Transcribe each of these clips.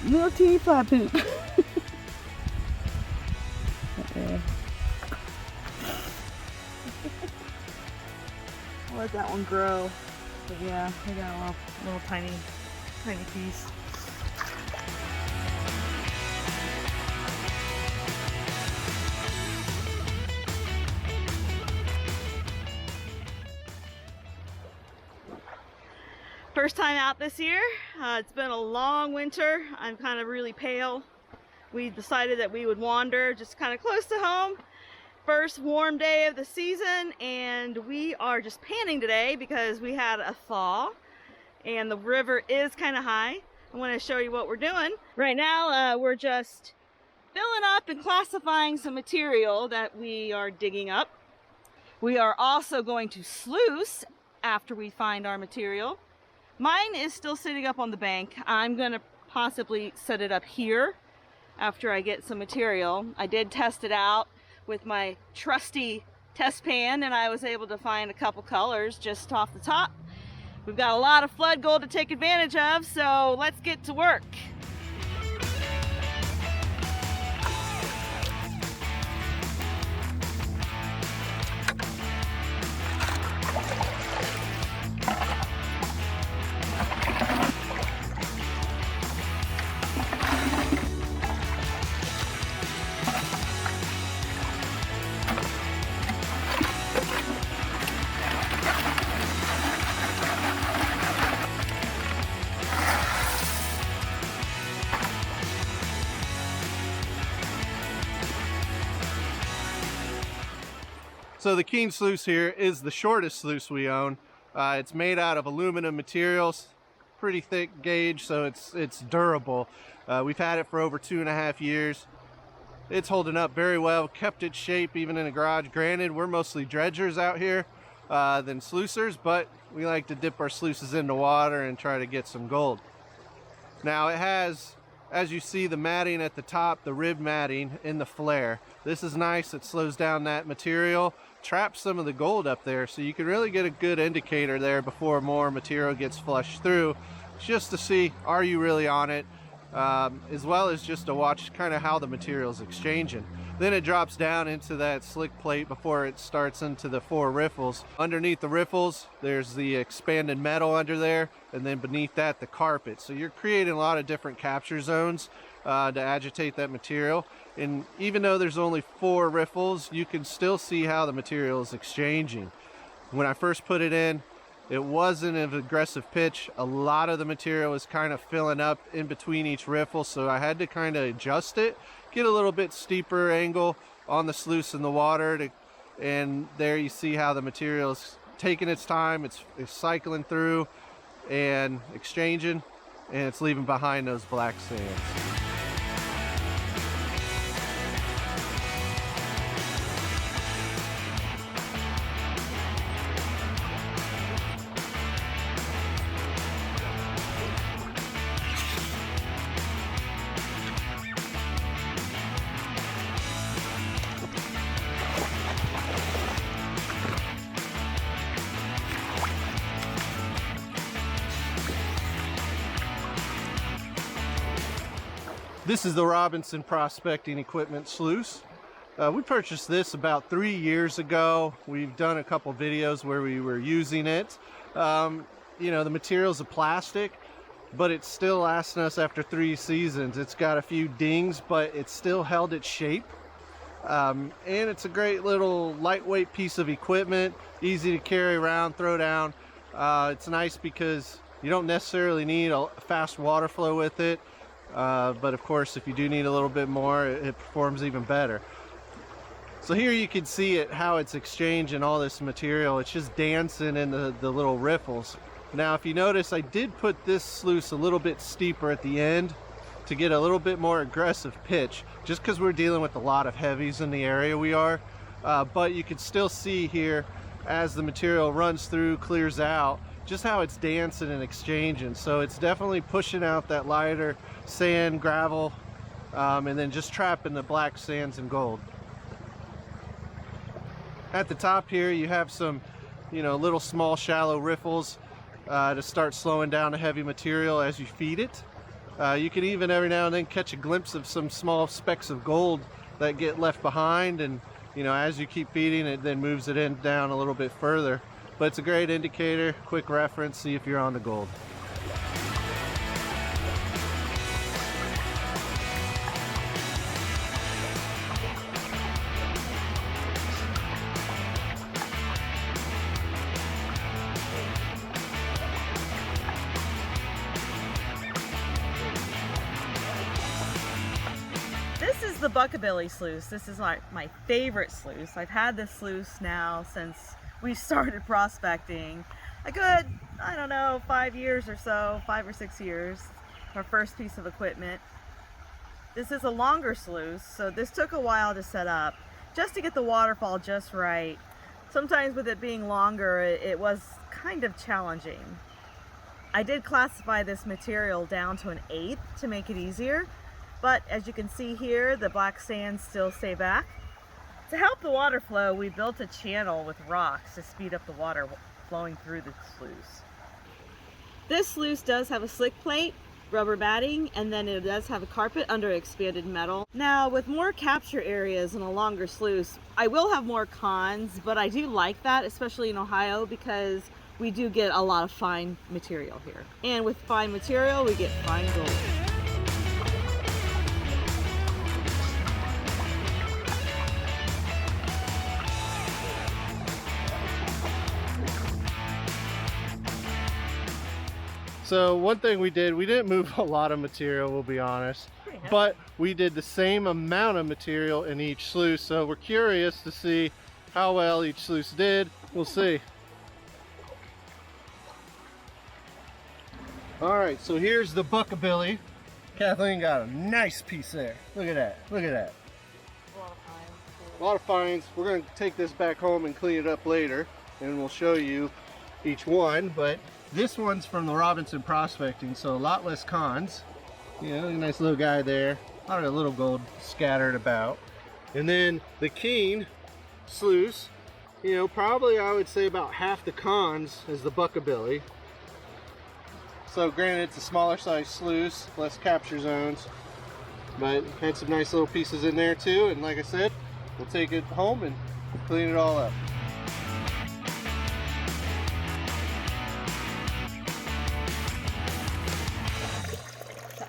little teeny fly poop. I'll let that one grow. But yeah, we got a little tiny piece. First time out this year. It's been a long winter. I'm kind of really pale. We decided that we would wander just kind of close to home. First warm day of the season, and we are just panning today because we had a thaw and the river is kind of high. I want to show you what we're doing. Right now we're just filling up and classifying some material that we are digging up. We are also going to sluice after we find our material. Mine is still sitting up on the bank. I'm going to possibly set it up here after I get some material. I did test it out with my trusty test pan, and I was able to find a couple colors just off the top. We've got a lot of flood gold to take advantage of, so let's get to work. So the Keene sluice here is the shortest sluice we own. It's made out of aluminum materials, pretty thick gauge, so it's durable. We've had it for over 2.5 years. It's holding up very well, kept its shape even in the garage. Granted, we're mostly dredgers out here than sluicers, but we like to dip our sluices into water and try to get some gold. Now it has, as you see, the matting at the top, the rib matting in the flare. This is nice. It slows down that material, traps some of the gold up there, so you can really get a good indicator there before more material gets flushed through, just to see, are you really on it, as well as just to watch kind of how the material is exchanging. Then it drops down into that slick plate before it starts into the 4 riffles. Underneath the riffles, there's the expanded metal under there, and then beneath that, the carpet. So you're creating a lot of different capture zones to agitate that material. And even though there's only 4 riffles, you can still see how the material is exchanging. When I first put it in, it wasn't an aggressive pitch. A lot of the material was kind of filling up in between each riffle, so I had to kind of adjust it, get a little bit steeper angle on the sluice in the water, and there you see how the material is taking its time. It's cycling through and exchanging, and it's leaving behind those black sands. This is the Robinson Prospecting Equipment Sluice. We purchased this about 3 years ago. We've done a couple videos where we were using it. You know, the material's a plastic, but it's still lasting us after 3 seasons. It's got a few dings, but it's still held its shape. And it's a great little lightweight piece of equipment, easy to carry around, throw down. It's nice because you don't necessarily need a fast water flow with it. But of course, if you do need a little bit more, it performs even better. So here you can see it, how it's exchanging all this material. It's just dancing in the little riffles. Now, if you notice, I did put this sluice a little bit steeper at the end to get a little bit more aggressive pitch, just because we're dealing with a lot of heavies in the area we are. But you can still see here, as the material runs through, clears out, just how it's dancing and exchanging. So it's definitely pushing out that lighter sand, gravel, and then just trapping the black sands and gold. At the top here, you have some, you know, little small shallow riffles to start slowing down the heavy material as you feed it. You can even every now and then catch a glimpse of some small specks of gold that get left behind, and you know, as you keep feeding it, then moves it in down a little bit further. But it's a great indicator, quick reference, see if you're on the gold. This is the Buckeye Sluice. This is like my favorite sluice. I've had this sluice now since we started prospecting. A good, I don't know, 5 years or so, 5 or 6 years. Our first piece of equipment. This is a longer sluice, so this took a while to set up, just to get the waterfall just right. Sometimes with it being longer, it was kind of challenging. I did classify this material down to an 1/8 to make it easier. But as you can see here, the black sands still stay back. To help the water flow, we built a channel with rocks to speed up the water flowing through the sluice. This sluice does have a slick plate, rubber batting, and then it does have a carpet under expanded metal. Now, with more capture areas and a longer sluice, I will have more cons, but I do like that, especially in Ohio, because we do get a lot of fine material here. And with fine material, we get fine gold. So one thing we didn't move a lot of material, we'll be honest, but we did the same amount of material in each sluice. So we're curious to see how well each sluice did. We'll see. All right, so here's the Buckeye. Kathleen got a nice piece there. Look at that, look at that. A lot of fines. We're gonna take this back home and clean it up later, and we'll show you each one, but this one's from the Robinson Prospecting, so a lot less cons. You know, a nice little guy there. A lot of little gold scattered about. And then the Keene Sluice, you know, probably I would say about half the cons as the Buckeye. So granted, it's a smaller size sluice, less capture zones, but had some nice little pieces in there too. And like I said, we'll take it home and clean it all up.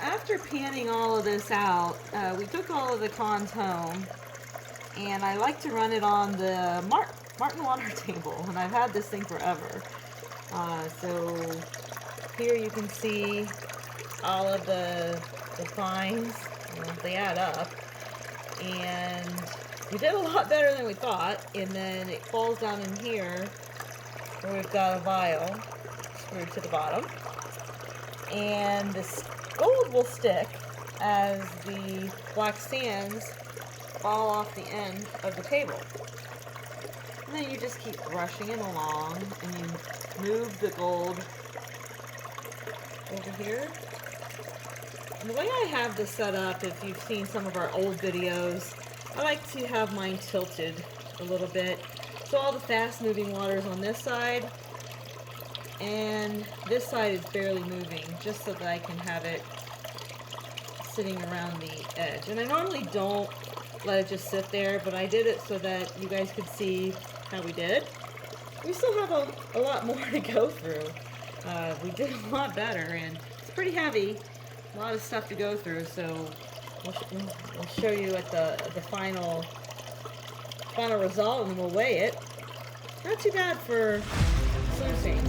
After panning all of this out, we took all of the cons home, and I like to run it on the Martin water table, and I've had this thing forever. So here you can see all of the fines, you know, they add up, and we did a lot better than we thought. And then it falls down in here where we've got a vial screwed to the bottom, and this gold will stick as the black sands fall off the end of the table. And then you just keep brushing it along, and you move the gold over here. And the way I have this set up, if you've seen some of our old videos, I like to have mine tilted a little bit. So all the fast moving water is on this side, and this side is barely moving, just so that I can have it sitting around the edge. And I normally don't let it just sit there, but I did it so that you guys could see how we did. We still have a lot more to go through. We did a lot better, and it's pretty heavy, a lot of stuff to go through, so we'll show you at the final result, and then we'll weigh it. Not too bad for sluicing.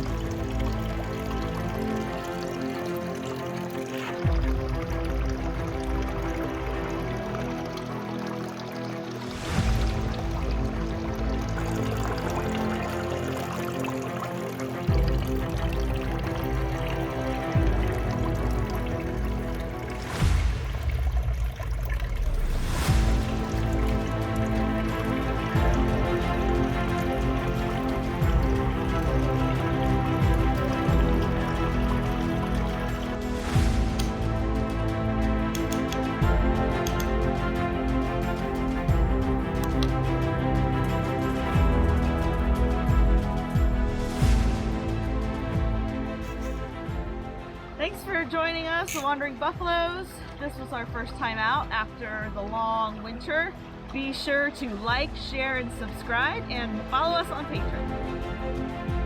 for joining us, the Wandering Buffaloes. This was our first time out after the long winter. Be sure to like, share, and subscribe, and follow us on Patreon.